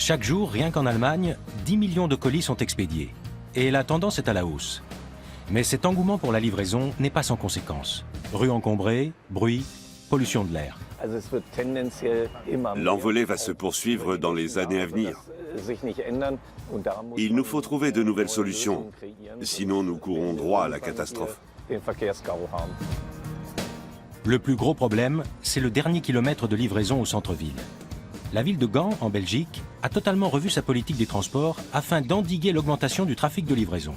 Chaque jour, rien qu'en Allemagne, 10 millions de colis sont expédiés. Et la tendance est à la hausse. Mais cet engouement pour la livraison n'est pas sans conséquences. Rues encombrées, bruit, pollution de l'air. L'envolée va se poursuivre dans les années à venir. Il nous faut trouver de nouvelles solutions, sinon nous courons droit à la catastrophe. Le plus gros problème, c'est le dernier kilomètre de livraison au centre-ville. La ville de Gand, en Belgique, a totalement revu sa politique des transports afin d'endiguer l'augmentation du trafic de livraison.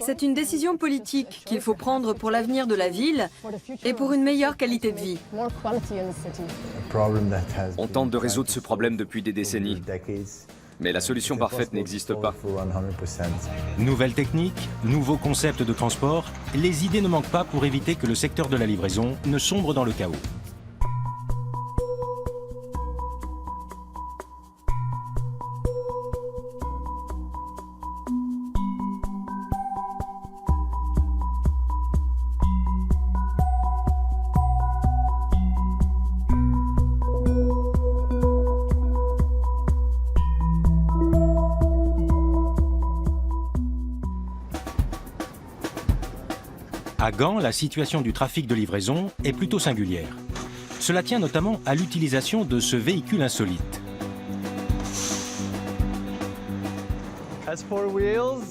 C'est une décision politique qu'il faut prendre pour l'avenir de la ville et pour une meilleure qualité de vie. On tente de résoudre ce problème depuis des décennies, mais la solution parfaite n'existe pas. Nouvelles techniques, nouveaux concepts de transport, les idées ne manquent pas pour éviter que le secteur de la livraison ne sombre dans le chaos. À Gand, la situation du trafic de livraison est plutôt singulière. Cela tient notamment à l'utilisation de ce véhicule insolite.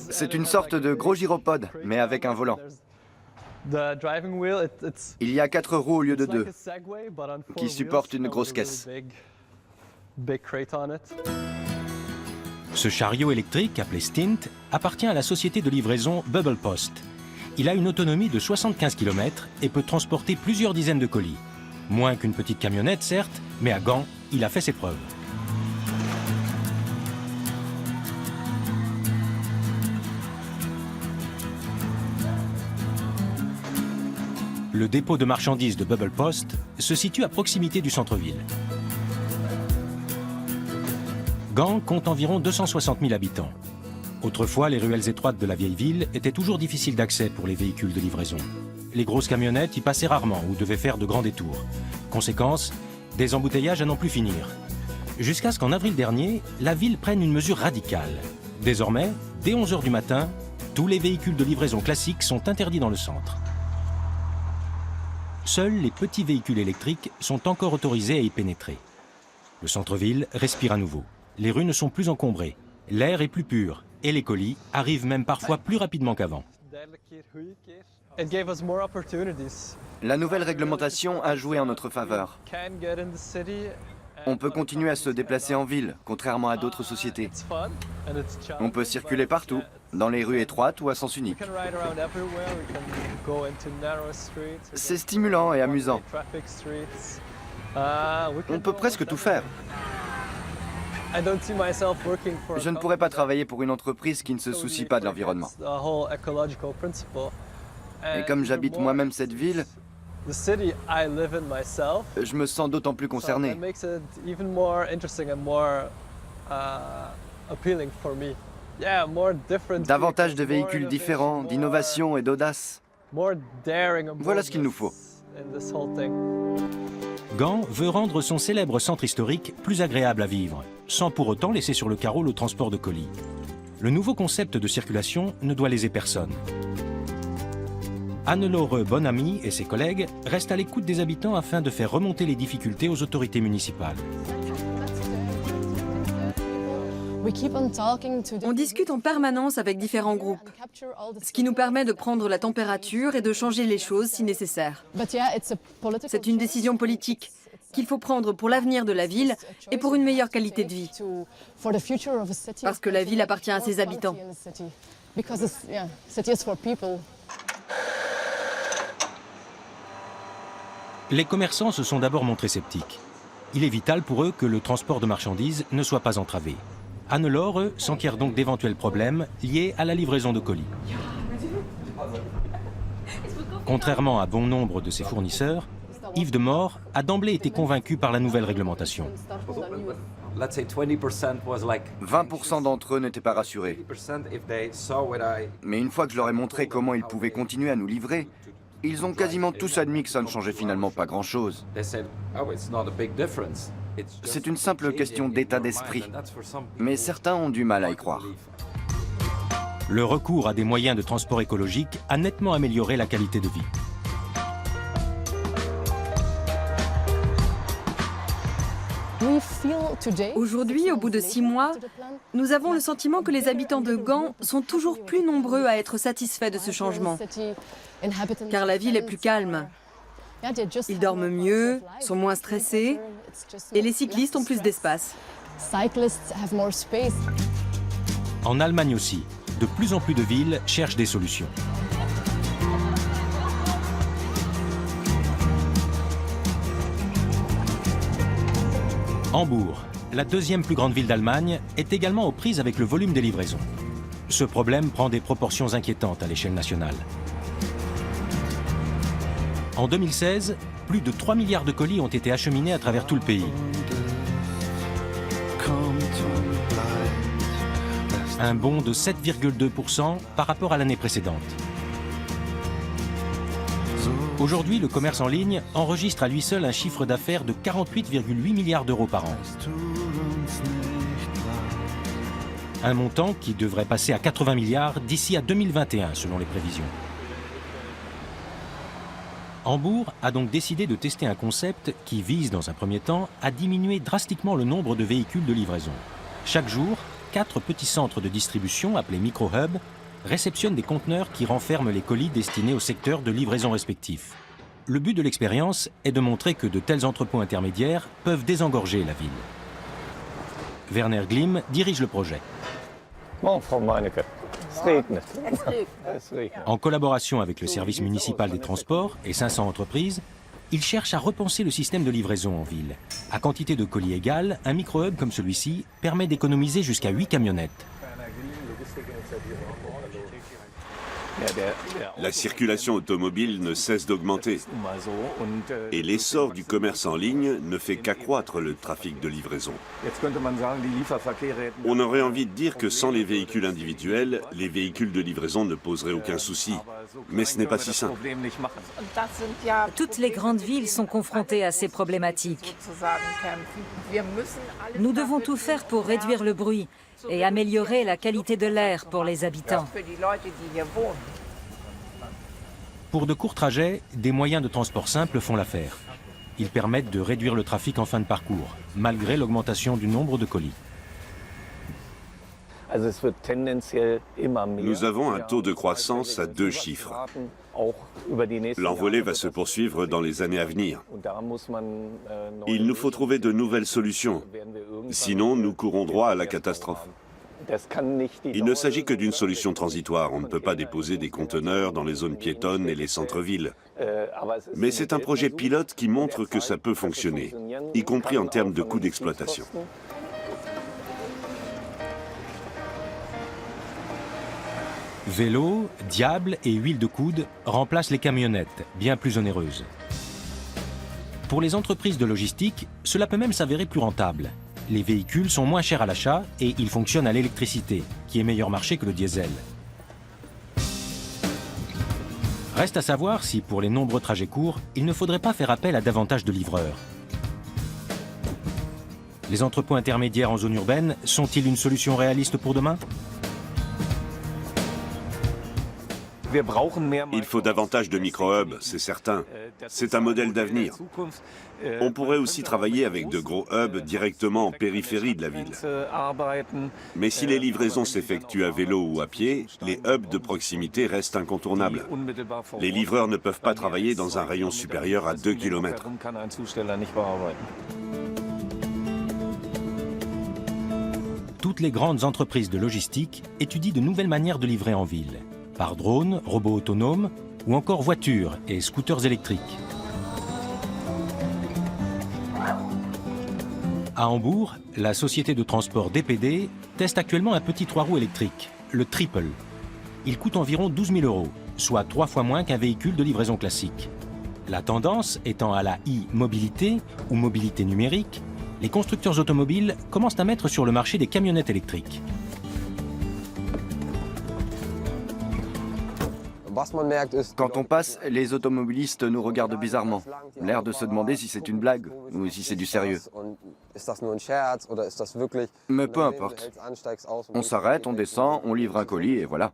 C'est une sorte de gros gyropode, mais avec un volant. Il y a 4 roues au lieu de 2, qui supportent une grosse caisse. Ce chariot électrique, appelé Stint, appartient à la société de livraison Bubble Post. Il a une autonomie de 75 km et peut transporter plusieurs dizaines de colis. Moins qu'une petite camionnette, certes, mais à Gand, il a fait ses preuves. Le dépôt de marchandises de Bubble Post se situe à proximité du centre-ville. Gand compte environ 260 000 habitants. Autrefois, les ruelles étroites de la vieille ville étaient toujours difficiles d'accès pour les véhicules de livraison. Les grosses camionnettes y passaient rarement ou devaient faire de grands détours. Conséquence, des embouteillages à n'en plus finir. Jusqu'à ce qu'en avril dernier, la ville prenne une mesure radicale. Désormais, dès 11 h du matin, tous les véhicules de livraison classiques sont interdits dans le centre. Seuls les petits véhicules électriques sont encore autorisés à y pénétrer. Le centre-ville respire à nouveau. Les rues ne sont plus encombrées. L'air est plus pur et les colis arrivent même parfois plus rapidement qu'avant. La nouvelle réglementation a joué en notre faveur. On peut continuer à se déplacer en ville, contrairement à d'autres sociétés. On peut circuler partout, dans les rues étroites ou à sens unique. C'est stimulant et amusant. On peut presque tout faire. Je ne pourrais pas travailler pour une entreprise qui ne se soucie pas de l'environnement. Et comme j'habite moi-même cette ville, je me sens d'autant plus concerné. Davantage de véhicules différents, d'innovation et d'audace. Voilà ce qu'il nous faut. Gand veut rendre son célèbre centre historique plus agréable à vivre, sans pour autant laisser sur le carreau le transport de colis. Le nouveau concept de circulation ne doit léser personne. Anne-Laure Bonamy et ses collègues restent à l'écoute des habitants afin de faire remonter les difficultés aux autorités municipales. On discute en permanence avec différents groupes, ce qui nous permet de prendre la température et de changer les choses si nécessaire. C'est une décision politique qu'il faut prendre pour l'avenir de la ville et pour une meilleure qualité de vie. Parce que la ville appartient à ses habitants. Les commerçants se sont d'abord montrés sceptiques. Il est vital pour eux que le transport de marchandises ne soit pas entravé. Anne-Laure s'enquiert donc d'éventuels problèmes liés à la livraison de colis. Contrairement à bon nombre de ses fournisseurs, Yves Demore a d'emblée été convaincu par la nouvelle réglementation. 20% d'entre eux n'étaient pas rassurés. Mais une fois que je leur ai montré comment ils pouvaient continuer à nous livrer, Ils ont quasiment tous admis que ça ne changeait finalement pas grand-chose. C'est une simple question d'état d'esprit. Mais certains ont du mal à y croire. Le recours à des moyens de transport écologique a nettement amélioré la qualité de vie. Aujourd'hui, au bout de 6 mois, nous avons le sentiment que les habitants de Gand sont toujours plus nombreux à être satisfaits de ce changement. Car la ville est plus calme. Ils dorment mieux, sont moins stressés, et les cyclistes ont plus d'espace. En Allemagne aussi, de plus en plus de villes cherchent des solutions. Hambourg, la deuxième plus grande ville d'Allemagne, est également aux prises avec le volume des livraisons. Ce problème prend des proportions inquiétantes à l'échelle nationale. En 2016, plus de 3 milliards de colis ont été acheminés à travers tout le pays. Un bond de 7,2% par rapport à l'année précédente. Aujourd'hui, le commerce en ligne enregistre à lui seul un chiffre d'affaires de 48,8 milliards d'euros par an. Un montant qui devrait passer à 80 milliards d'ici à 2021, selon les prévisions. Hambourg a donc décidé de tester un concept qui vise, dans un premier temps, à diminuer drastiquement le nombre de véhicules de livraison. Chaque jour, 4 petits centres de distribution, appelés micro-hubs, réceptionnent des conteneurs qui renferment les colis destinés au secteur de livraison respectif. Le but de l'expérience est de montrer que de tels entrepôts intermédiaires peuvent désengorger la ville. Werner Glimm dirige le projet. En collaboration avec le service municipal des transports et 500 entreprises, il cherche à repenser le système de livraison en ville. À quantité de colis égale, un micro-hub comme celui-ci permet d'économiser jusqu'à 8 camionnettes. La circulation automobile ne cesse d'augmenter et l'essor du commerce en ligne ne fait qu'accroître le trafic de livraison. On aurait envie de dire que sans les véhicules individuels, les véhicules de livraison ne poseraient aucun souci. Mais ce n'est pas si simple. Toutes les grandes villes sont confrontées à ces problématiques. Nous devons tout faire pour réduire le bruit et améliorer la qualité de l'air pour les habitants. Pour de courts trajets, des moyens de transport simples font l'affaire. Ils permettent de réduire le trafic en fin de parcours, malgré l'augmentation du nombre de colis. Nous avons un taux de croissance à 2 chiffres. L'envolée va se poursuivre dans les années à venir. Il nous faut trouver de nouvelles solutions. Sinon, nous courons droit à la catastrophe. Il ne s'agit que d'une solution transitoire. On ne peut pas déposer des conteneurs dans les zones piétonnes et les centres-villes. Mais c'est un projet pilote qui montre que ça peut fonctionner, y compris en termes de coûts d'exploitation. Vélo, diable et huile de coude remplacent les camionnettes, bien plus onéreuses. Pour les entreprises de logistique, cela peut même s'avérer plus rentable. Les véhicules sont moins chers à l'achat et ils fonctionnent à l'électricité, qui est meilleur marché que le diesel. Reste à savoir si, pour les nombreux trajets courts, il ne faudrait pas faire appel à davantage de livreurs. Les entrepôts intermédiaires en zone urbaine sont-ils une solution réaliste pour demain ? Il faut davantage de micro-hubs, c'est certain. C'est un modèle d'avenir. On pourrait aussi travailler avec de gros hubs directement en périphérie de la ville. Mais si les livraisons s'effectuent à vélo ou à pied, les hubs de proximité restent incontournables. Les livreurs ne peuvent pas travailler dans un rayon supérieur à 2 km. Toutes les grandes entreprises de logistique étudient de nouvelles manières de livrer en ville. Par drone, robots autonomes ou encore voitures et scooters électriques. À Hambourg, la société de transport DPD teste actuellement un petit 3 roues électrique, le Triple. Il coûte environ 12 000 €, soit 3 fois moins qu'un véhicule de livraison classique. La tendance étant à la e-mobilité ou mobilité numérique, les constructeurs automobiles commencent à mettre sur le marché des camionnettes électriques. Quand on passe, les automobilistes nous regardent bizarrement, l'air de se demander si c'est une blague ou si c'est du sérieux. Mais peu importe. On s'arrête, on descend, on livre un colis et voilà.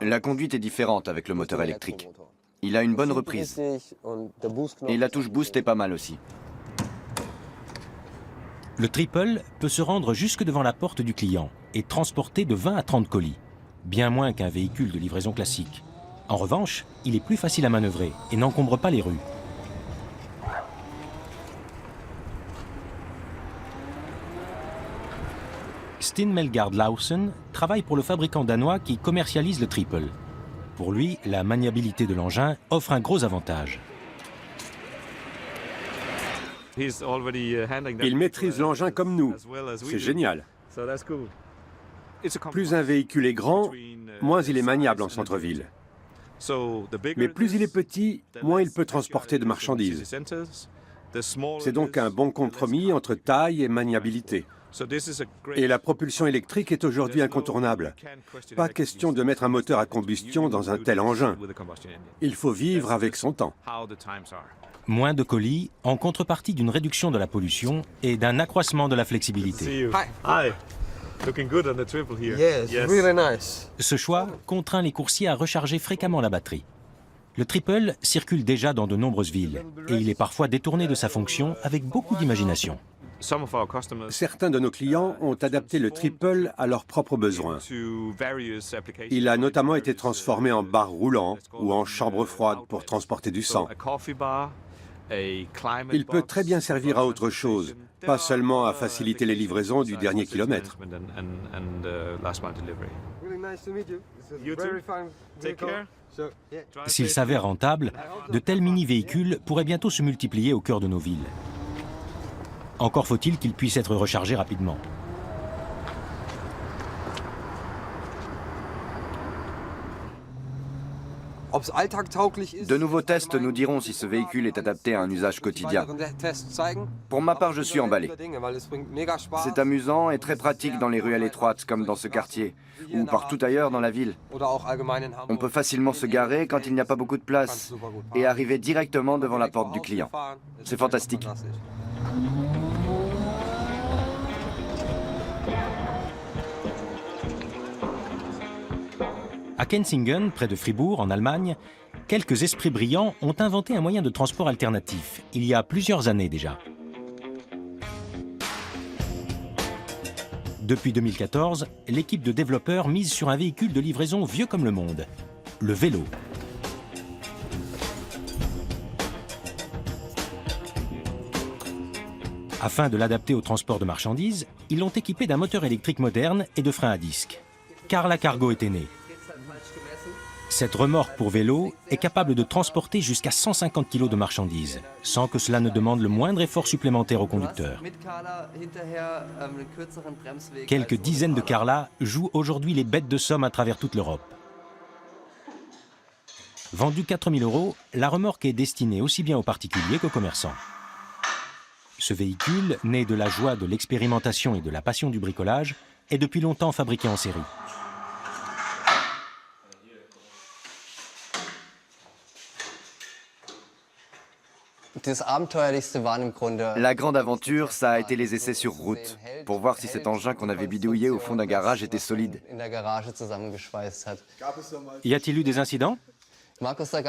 La conduite est différente avec le moteur électrique. Il a une bonne reprise. Et la touche boost est pas mal aussi. Le triple peut se rendre jusque devant la porte du client et transporter de 20 à 30 colis, bien moins qu'un véhicule de livraison classique. En revanche, il est plus facile à manœuvrer et n'encombre pas les rues. Sten Melgaard Lausen travaille pour le fabricant danois qui commercialise le triple. Pour lui, la maniabilité de l'engin offre un gros avantage. Il maîtrise l'engin comme nous. C'est génial. Plus un véhicule est grand, moins il est maniable en centre-ville. Mais plus il est petit, moins il peut transporter de marchandises. C'est donc un bon compromis entre taille et maniabilité. Et la propulsion électrique est aujourd'hui incontournable. Pas question de mettre un moteur à combustion dans un tel engin. Il faut vivre avec son temps. Moins de colis en contrepartie d'une réduction de la pollution et d'un accroissement de la flexibilité. Ce choix contraint les coursiers à recharger fréquemment la batterie. Le triple circule déjà dans de nombreuses villes et il est parfois détourné de sa fonction avec beaucoup d'imagination. Certains de nos clients ont adapté le triple à leurs propres besoins. Il a notamment été transformé en bar roulant ou en chambre froide pour transporter du sang. Il peut très bien servir à autre chose, pas seulement à faciliter les livraisons du dernier kilomètre. S'il s'avère rentable, de tels mini-véhicules pourraient bientôt se multiplier au cœur de nos villes. Encore faut-il qu'ils puissent être rechargés rapidement. De nouveaux tests nous diront si ce véhicule est adapté à un usage quotidien. Pour ma part, je suis emballé. C'est amusant et très pratique dans les ruelles étroites comme dans ce quartier, ou partout ailleurs dans la ville. On peut facilement se garer quand il n'y a pas beaucoup de place et arriver directement devant la porte du client. C'est fantastique. À Kensingen, près de Fribourg, en Allemagne, quelques esprits brillants ont inventé un moyen de transport alternatif, il y a plusieurs années déjà. Depuis 2014, l'équipe de développeurs mise sur un véhicule de livraison vieux comme le monde, le vélo. Afin de l'adapter au transport de marchandises, ils l'ont équipé d'un moteur électrique moderne et de freins à disque. Carla Cargo était née. Cette remorque pour vélo est capable de transporter jusqu'à 150 kg de marchandises, sans que cela ne demande le moindre effort supplémentaire au conducteur. Quelques dizaines de Carla jouent aujourd'hui les bêtes de somme à travers toute l'Europe. Vendue 4 000 €, la remorque est destinée aussi bien aux particuliers qu'aux commerçants. Ce véhicule, né de la joie de l'expérimentation et de la passion du bricolage, est depuis longtemps fabriqué en série. La grande aventure, ça a été les essais sur route, pour voir si cet engin qu'on avait bidouillé au fond d'un garage était solide. Y a-t-il eu des incidents?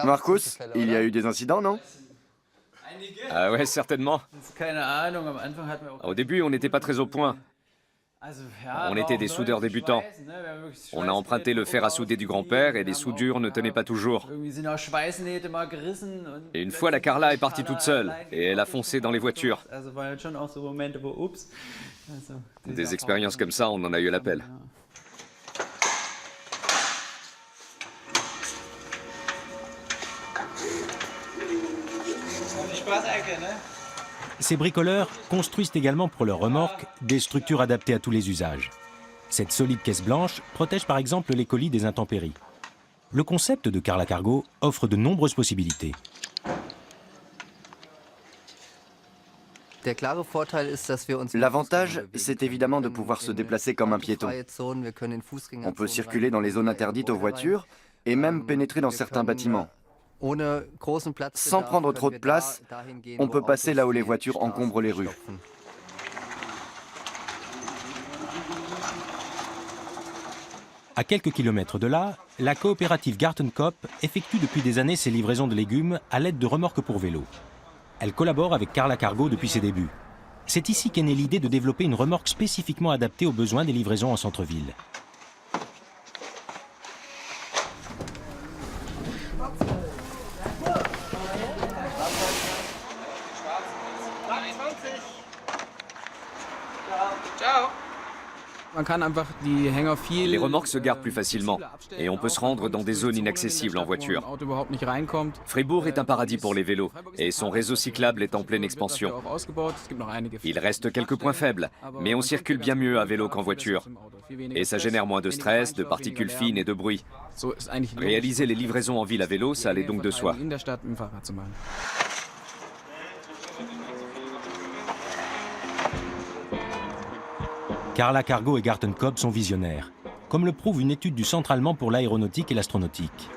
Marcus, il y a eu des incidents, non? Ah ouais, certainement. Au début, on n'était pas très au point. On était des soudeurs débutants. On a emprunté le fer à souder du grand-père et les soudures ne tenaient pas toujours. Et une fois, la Carla est partie toute seule et elle a foncé dans les voitures. Des expériences comme ça, on en a eu l'appel. Ces bricoleurs construisent également pour leurs remorques des structures adaptées à tous les usages. Cette solide caisse blanche protège par exemple les colis des intempéries. Le concept de Carla Cargo offre de nombreuses possibilités. L'avantage, c'est évidemment de pouvoir se déplacer comme un piéton. On peut circuler dans les zones interdites aux voitures, et même pénétrer dans certains bâtiments. Sans prendre trop de place, on peut passer là où les voitures encombrent les rues. À quelques kilomètres de là, la coopérative Gartenkoop effectue depuis des années ses livraisons de légumes à l'aide de remorques pour vélo. Elle collabore avec Carla Cargo depuis ses débuts. C'est ici qu'est née l'idée de développer une remorque spécifiquement adaptée aux besoins des livraisons en centre-ville. Les remorques se gardent plus facilement et on peut se rendre dans des zones inaccessibles en voiture. Fribourg est un paradis pour les vélos et son réseau cyclable est en pleine expansion. Il reste quelques points faibles, mais on circule bien mieux à vélo qu'en voiture. Et ça génère moins de stress, de particules fines et de bruit. Réaliser les livraisons en ville à vélo, ça allait donc de soi. Carla Cargo et Gartenkoop sont visionnaires, comme le prouve une étude du Centre allemand pour l'aéronautique et l'astronautique.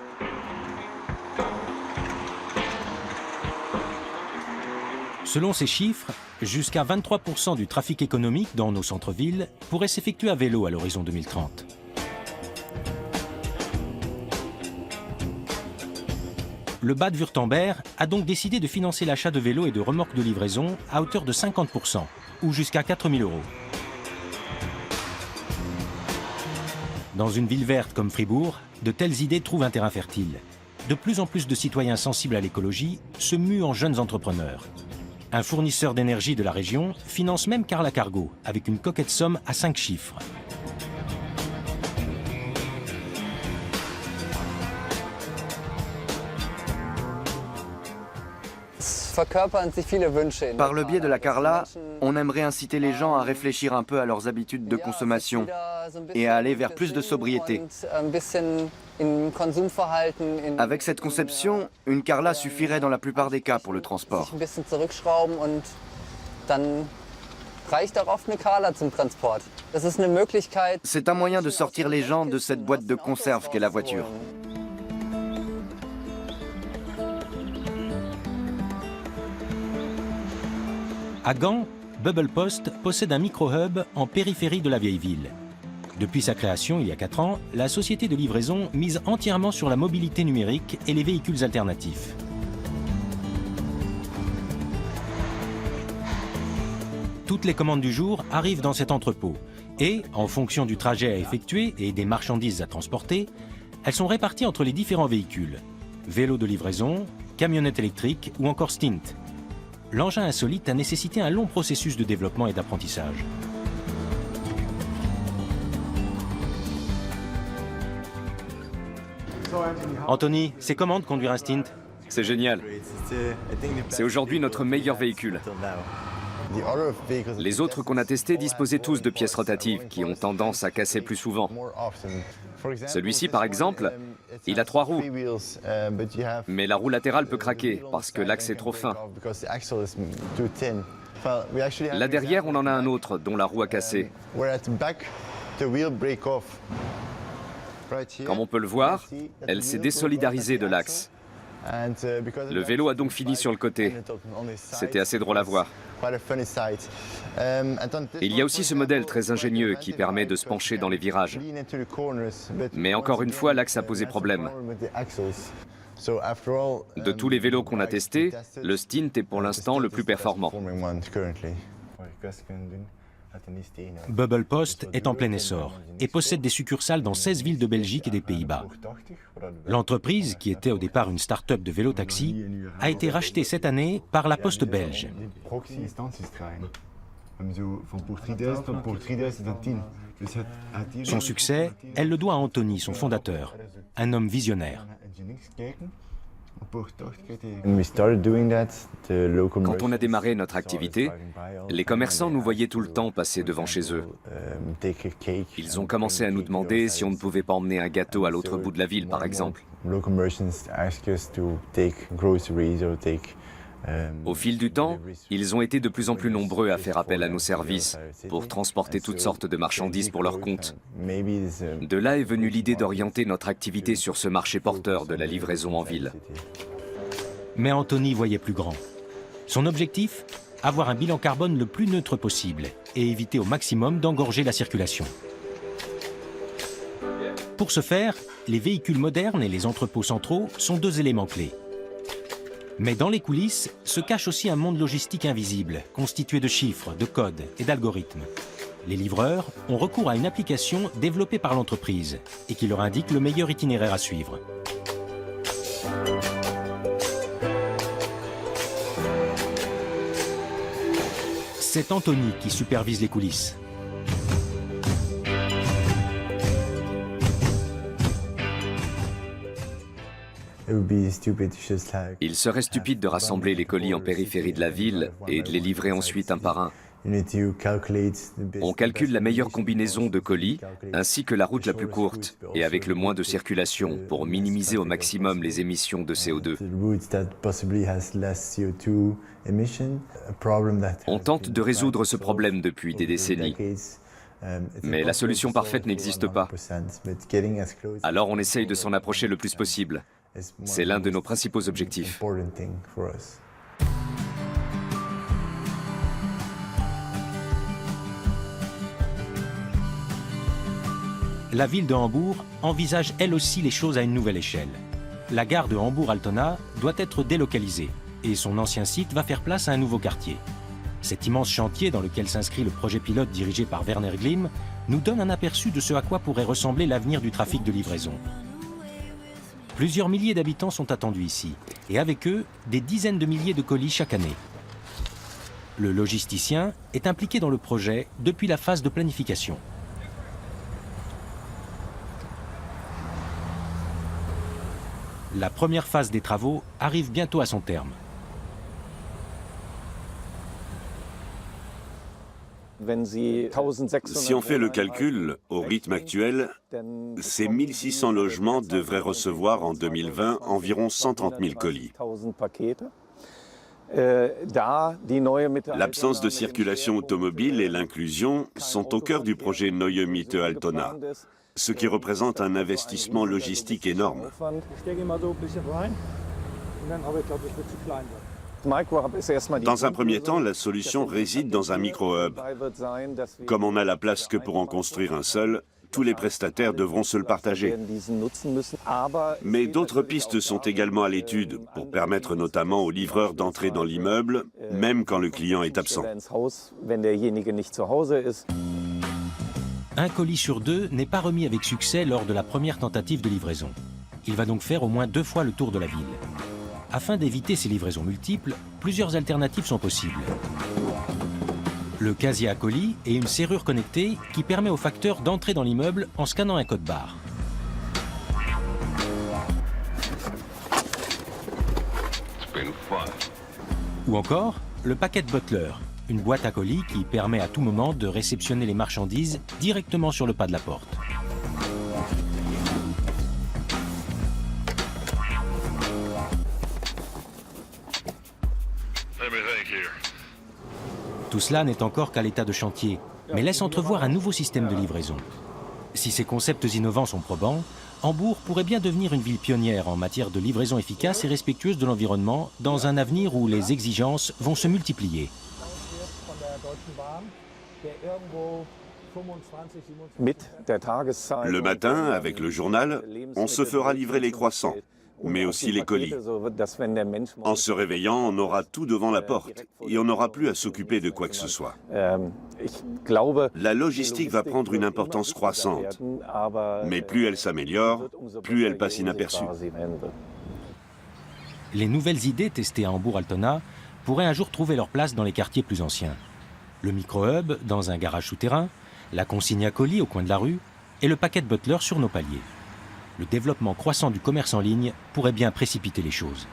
Selon ces chiffres, jusqu'à 23% du trafic économique dans nos centres-villes pourrait s'effectuer à vélo à l'horizon 2030. Le Bade-Wurtemberg a donc décidé de financer l'achat de vélos et de remorques de livraison à hauteur de 50%, ou jusqu'à 4 000 €. Dans une ville verte comme Fribourg, de telles idées trouvent un terrain fertile. De plus en plus de citoyens sensibles à l'écologie se muent en jeunes entrepreneurs. Un fournisseur d'énergie de la région finance même Carla Cargo, avec une coquette somme à 5 chiffres. Par le biais de la Carla, on aimerait inciter les gens à réfléchir un peu à leurs habitudes de consommation et à aller vers plus de sobriété. Avec cette conception, une Carla suffirait dans la plupart des cas pour le transport. C'est un moyen de sortir les gens de cette boîte de conserve qu'est la voiture. À Gand, Bubble Post possède un micro-hub en périphérie de la vieille ville. Depuis sa création il y a 4 ans, la société de livraison mise entièrement sur la mobilité numérique et les véhicules alternatifs. Toutes les commandes du jour arrivent dans cet entrepôt et, en fonction du trajet à effectuer et des marchandises à transporter, elles sont réparties entre les différents véhicules. Vélos de livraison, camionnettes électriques ou encore Stint. L'engin insolite a nécessité un long processus de développement et d'apprentissage. Anthony, c'est comment de conduire un Stint? C'est génial. C'est aujourd'hui notre meilleur véhicule. Les autres qu'on a testés disposaient tous de pièces rotatives qui ont tendance à casser plus souvent. Celui-ci, par exemple, il a 3 roues, mais la roue latérale peut craquer parce que l'axe est trop fin. Là derrière, on en a un autre dont la roue a cassé. Comme on peut le voir, elle s'est désolidarisée de l'axe. Le vélo a donc fini sur le côté. C'était assez drôle à voir. Il y a aussi ce modèle très ingénieux qui permet de se pencher dans les virages. Mais encore une fois, l'axe a posé problème. De tous les vélos qu'on a testés, le Stint est pour l'instant le plus performant. Bubble Post est en plein essor et possède des succursales dans 16 villes de Belgique et des Pays-Bas. L'entreprise, qui était au départ une start-up de vélo-taxi, a été rachetée cette année par la Poste belge. Son succès, elle le doit à Anthony, son fondateur, un homme visionnaire. Quand on a démarré notre activité, les commerçants nous voyaient tout le temps passer devant chez eux. Ils ont commencé à nous demander si on ne pouvait pas emmener un gâteau à l'autre bout de la ville, par exemple. Au fil du temps, ils ont été de plus en plus nombreux à faire appel à nos services pour transporter toutes sortes de marchandises pour leur compte. De là est venue l'idée d'orienter notre activité sur ce marché porteur de la livraison en ville. Mais Anthony voyait plus grand. Son objectif ? Avoir un bilan carbone le plus neutre possible et éviter au maximum d'engorger la circulation. Pour ce faire, les véhicules modernes et les entrepôts centraux sont deux éléments clés. Mais dans les coulisses se cache aussi un monde logistique invisible, constitué de chiffres, de codes et d'algorithmes. Les livreurs ont recours à une application développée par l'entreprise et qui leur indique le meilleur itinéraire à suivre. C'est Anthony qui supervise les coulisses. Il serait stupide de rassembler les colis en périphérie de la ville et de les livrer ensuite un par un. On calcule la meilleure combinaison de colis, ainsi que la route la plus courte, et avec le moins de circulation, pour minimiser au maximum les émissions de CO2. On tente de résoudre ce problème depuis des décennies. Mais la solution parfaite n'existe pas. Alors on essaye de s'en approcher le plus possible. C'est l'un de nos principaux objectifs. La ville de Hambourg envisage elle aussi les choses à une nouvelle échelle. La gare de Hambourg-Altona doit être délocalisée et son ancien site va faire place à un nouveau quartier. Cet immense chantier dans lequel s'inscrit le projet pilote dirigé par Werner Glimm nous donne un aperçu de ce à quoi pourrait ressembler l'avenir du trafic de livraison. Plusieurs milliers d'habitants sont attendus ici, et avec eux, des dizaines de milliers de colis chaque année. Le logisticien est impliqué dans le projet depuis la phase de planification. La première phase des travaux arrive bientôt à son terme. Si on fait le calcul, au rythme actuel, ces 1600 logements devraient recevoir en 2020 environ 130 000 colis. L'absence de circulation automobile et l'inclusion sont au cœur du projet Neue Miete Altona, ce qui représente un investissement logistique énorme. Dans un premier temps, la solution réside dans un micro-hub. Comme on n'a la place que pour en construire un seul, tous les prestataires devront se le partager. Mais d'autres pistes sont également à l'étude, pour permettre notamment aux livreurs d'entrer dans l'immeuble, même quand le client est absent. Un colis sur deux n'est pas remis avec succès lors de la première tentative de livraison. Il va donc faire au moins 2 fois le tour de la ville. Afin d'éviter ces livraisons multiples, plusieurs alternatives sont possibles. Le casier à colis et une serrure connectée qui permet au facteur d'entrer dans l'immeuble en scannant un code barre. Ou encore, le paquet butler, une boîte à colis qui permet à tout moment de réceptionner les marchandises directement sur le pas de la porte. Tout cela n'est encore qu'à l'état de chantier, mais laisse entrevoir un nouveau système de livraison. Si ces concepts innovants sont probants, Hambourg pourrait bien devenir une ville pionnière en matière de livraison efficace et respectueuse de l'environnement dans un avenir où les exigences vont se multiplier. Le matin, avec le journal, on se fera livrer les croissants, mais aussi les colis. En se réveillant, on aura tout devant la porte et on n'aura plus à s'occuper de quoi que ce soit. La logistique va prendre une importance croissante, mais plus elle s'améliore, plus elle passe inaperçue. Les nouvelles idées testées à Hambourg-Altona pourraient un jour trouver leur place dans les quartiers plus anciens. Le micro-hub dans un garage souterrain, la consigne à colis au coin de la rue et le paquet butler sur nos paliers. Le développement croissant du commerce en ligne pourrait bien précipiter les choses.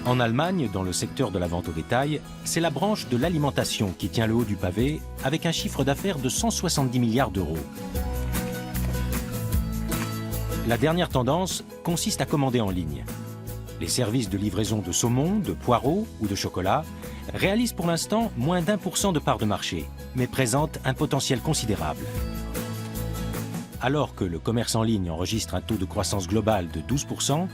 En Allemagne, dans le secteur de la vente au détail, c'est la branche de l'alimentation qui tient le haut du pavé, avec un chiffre d'affaires de 170 milliards d'euros. La dernière tendance consiste à commander en ligne. Les services de livraison de saumon, de poireaux ou de chocolat réalisent pour l'instant moins d'1% de part de marché, mais présentent un potentiel considérable. Alors que le commerce en ligne enregistre un taux de croissance global de 12%,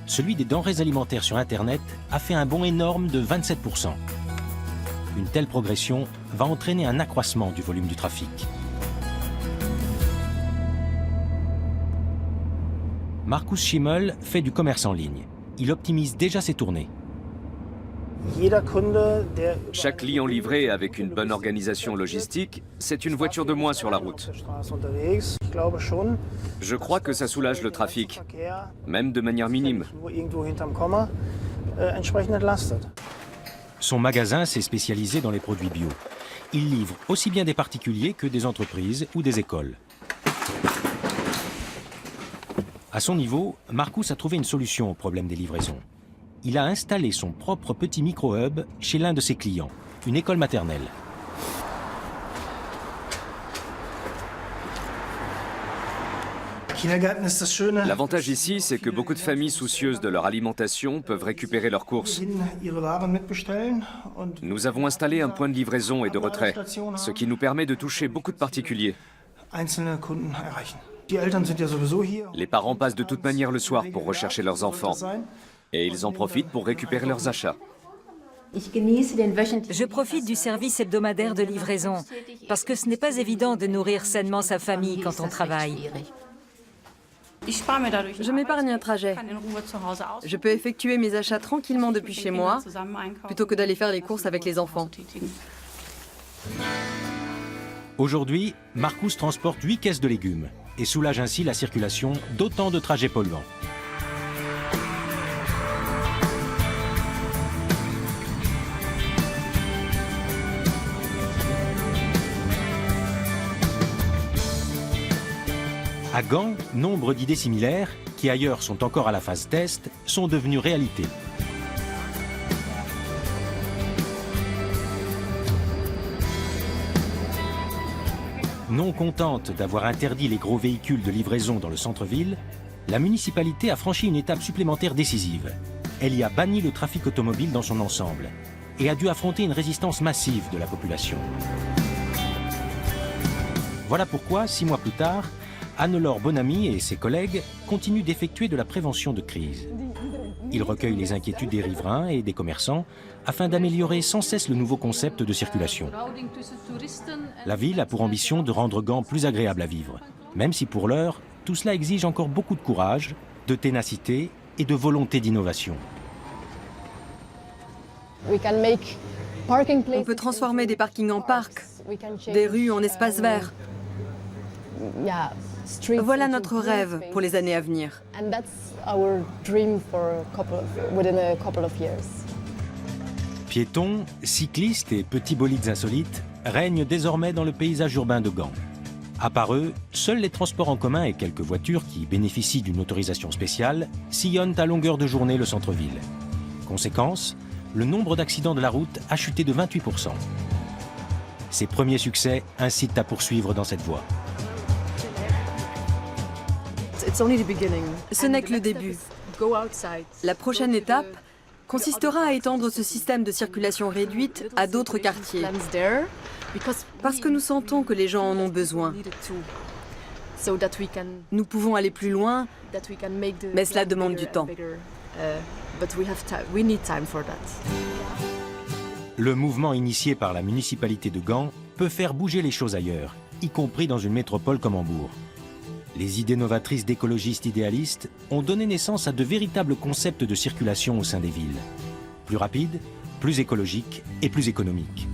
celui des denrées alimentaires sur Internet a fait un bond énorme de 27%. Une telle progression va entraîner un accroissement du volume du trafic. Markus Schimmel fait du commerce en ligne. Il optimise déjà ses tournées. Chaque client livré avec une bonne organisation logistique, c'est une voiture de moins sur la route. Je crois que ça soulage le trafic, même de manière minime. Son magasin s'est spécialisé dans les produits bio. Il livre aussi bien des particuliers que des entreprises ou des écoles. À son niveau, Markus a trouvé une solution au problème des livraisons. Il a installé son propre petit micro-hub chez l'un de ses clients, une école maternelle. L'avantage ici, c'est que beaucoup de familles soucieuses de leur alimentation peuvent récupérer leurs courses. Nous avons installé un point de livraison et de retrait, ce qui nous permet de toucher beaucoup de particuliers. Les parents passent de toute manière le soir pour rechercher leurs enfants. Et ils en profitent pour récupérer leurs achats. Je profite du service hebdomadaire de livraison, parce que ce n'est pas évident de nourrir sainement sa famille quand on travaille. Je m'épargne un trajet. Je peux effectuer mes achats tranquillement depuis chez moi, plutôt que d'aller faire les courses avec les enfants. Aujourd'hui, Markus transporte 8 caisses de légumes et soulage ainsi la circulation d'autant de trajets polluants. À Gand, nombre d'idées similaires, qui ailleurs sont encore à la phase test, sont devenues réalité. Non contente d'avoir interdit les gros véhicules de livraison dans le centre-ville, la municipalité a franchi une étape supplémentaire décisive. Elle y a banni le trafic automobile dans son ensemble et a dû affronter une résistance massive de la population. Voilà pourquoi, 6 mois plus tard, Anne-Laure Bonamy et ses collègues continuent d'effectuer de la prévention de crise. Ils recueillent les inquiétudes des riverains et des commerçants afin d'améliorer sans cesse le nouveau concept de circulation. La ville a pour ambition de rendre Gand plus agréable à vivre, même si pour l'heure, tout cela exige encore beaucoup de courage, de ténacité et de volonté d'innovation. On peut transformer des parkings en parcs, des rues en espaces verts. Voilà notre rêve pour les années à venir. Piétons, cyclistes et petits bolides insolites règnent désormais dans le paysage urbain de Gand. À part eux, seuls les transports en commun et quelques voitures qui bénéficient d'une autorisation spéciale sillonnent à longueur de journée le centre-ville. Conséquence, le nombre d'accidents de la route a chuté de 28%. Ces premiers succès incitent à poursuivre dans cette voie. Ce n'est que le début. La prochaine étape consistera à étendre ce système de circulation réduite à d'autres quartiers. Parce que nous sentons que les gens en ont besoin. Nous pouvons aller plus loin, mais cela demande du temps. Le mouvement initié par la municipalité de Gand peut faire bouger les choses ailleurs, y compris dans une métropole comme Hambourg. Les idées novatrices d'écologistes idéalistes ont donné naissance à de véritables concepts de circulation au sein des villes. Plus rapides, plus écologiques et plus économiques.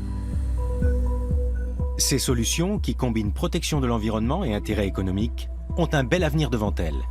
Ces solutions, qui combinent protection de l'environnement et intérêt économique, ont un bel avenir devant elles.